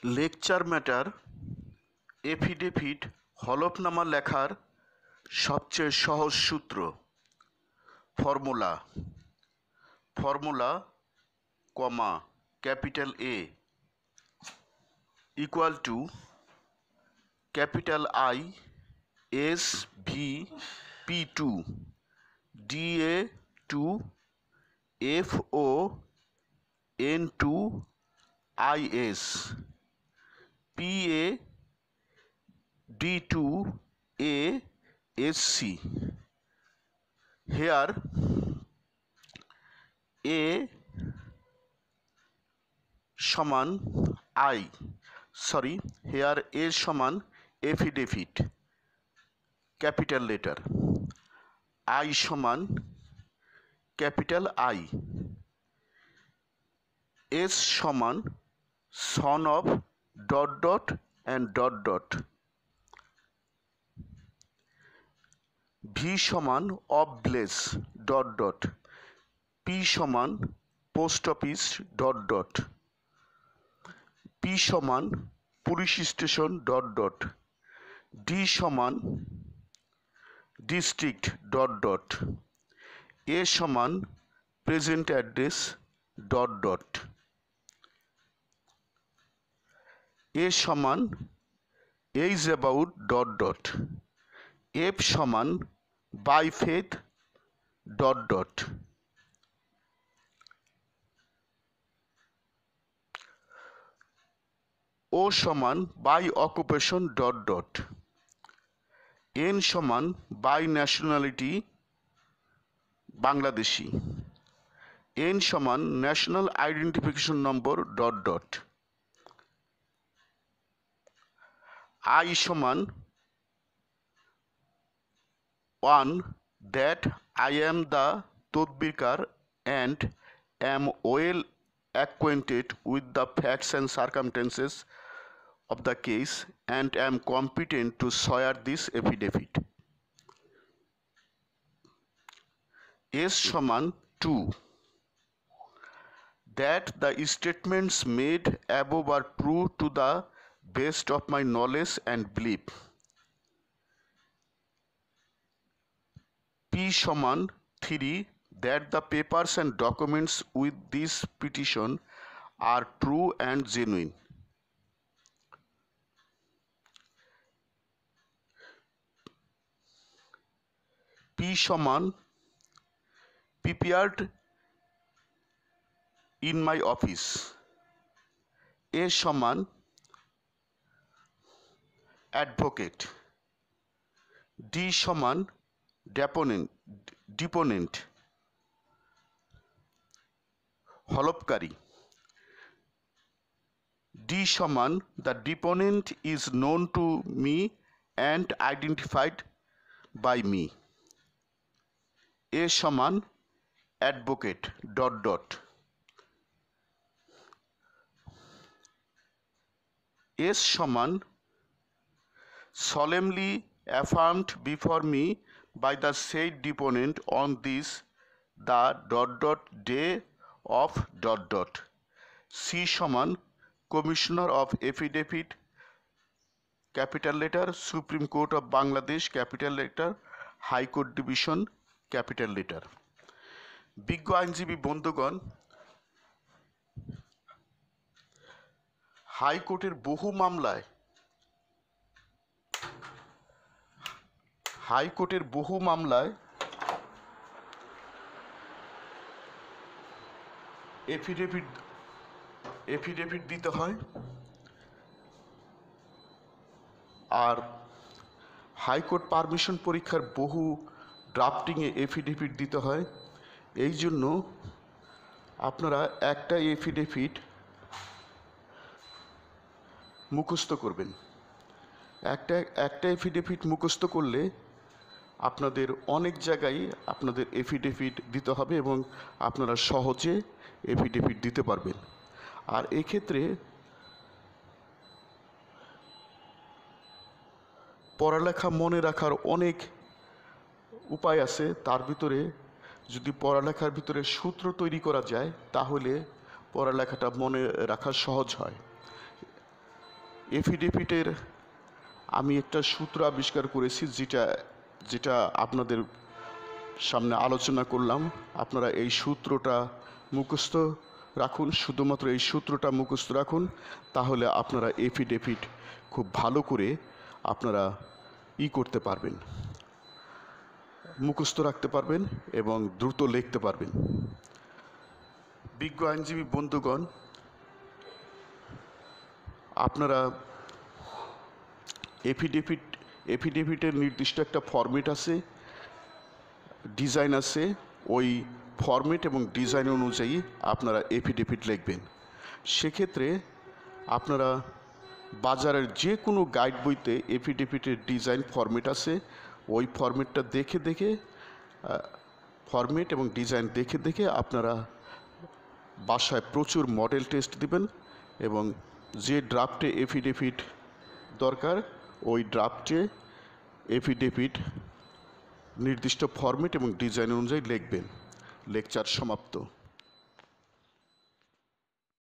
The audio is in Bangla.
লেকচার ম্যাটার এফিডেভিট হলফনামা লেখার সবচেয়ে সহজ সূত্র formula comma capital A equal to capital I S V P2 DA2 FO N2 IS PA D2 ASC. Here A সমান here A সমান affidavit capital letter, I সমান capital I, S সমান son of ... and ... V সমান obvious ... P সমান post office ... P সমান পুলিশ স্টেশন ... D সমান ডিস্ট্রিক্ট ... A সমান প্রেজেন্ট অ্যাড্রেস ... A সমান is about ... F সমান by faith ... O সমান by occupation ... N সমান by nationality বাংলাদেশি, N সমান ন্যাশনাল আইডেন্টিফিকেশন নম্বর ... I সমান 1 that I am the তদবিরকার and am well acquainted with the facts and circumstances of the case and am competent to swear this affidavit. S সমান 2 that the statements made above are true to the best of my knowledge and belief. P সমান 3 that the papers and documents with this petition are true and genuine. P সমান prepared in my office. A সমান advocate. D সমান deponent হলফকারী. D সমান the deponent is known to me and identified by me. A সমান advocate ... S সমান solemnly affirmed before me by the said deponent on this the ... day of ... C সমান commissioner of affidavit capital letter Supreme Court of Bangladesh capital letter High Court Division capital letter. বিজ্ঞ আইনজীবী বন্ধুগণ, হাইকোর্টের বহু মামলায় এফিডেভিট দিতে হয়, আর হাইকোর্ট পারমিশন পরীক্ষার বহু ড্রাফটিংয়ে এফিডেভিট দিতে হয়। এই জন্য আপনারা একটা এফিডেভিট মুখস্থ করবেন। একটা এফিডেভিট মুখস্থ করলে আপনাদের অনেক জায়গায় আপনাদের এফিডেভিট দিতে হবে এবং আপনারা সহজে এফিডেভিট দিতে পারবেন। আর এক্ষেত্রে পড়ালেখা মনে রাখার অনেক উপায় আছে। তার ভিতরে যদি পড়ালেখার ভিতরে সূত্র তৈরি করা যায় তাহলে পড়ালেখাটা মনে রাখা সহজ হয়। এফিডেভিটের আমি একটা সূত্র আবিষ্কার করেছি, যেটা আপনাদের সামনে আলোচনা করলাম। আপনারা এই সূত্রটা মুখস্থ রাখুন, শুধুমাত্র এই সূত্রটা মুখস্থ রাখুন, তাহলে আপনারা এফিডেভিট খুব ভালো করে আপনারা করতে পারবেন, মুখস্থ রাখতে পারবেন এবং দ্রুত লিখতে পারবেন। বিজ্ঞ আইনজীবী বন্ধুগণ, আপনারা এফিডেভিটের নির্দিষ্ট একটা ফরম্যাট আছে, ডিজাইন আছে। ওই ফরম্যাট এবং ডিজাইন অনুযায়ী আপনারা এফিডেভিট লিখবেন। সেক্ষেত্রে আপনারা বাজারের যে কোনো গাইড বইতে এফিডেভিটের ডিজাইন ফরম্যাট আছে, ওই ফরম্যাটটা দেখে ফরম্যাট এবং ডিজাইন দেখে আপনারা বাসায় প্রচুর মডেল টেস্ট দিবেন এবং যে ড্রাফটে এফিডেভিট দরকার ওই ড্রাফটে এফিডেভিট নির্দিষ্ট ফরম্যাট এবং ডিজাইন অনুযায়ী লিখবেন। লেকচার সমাপ্ত।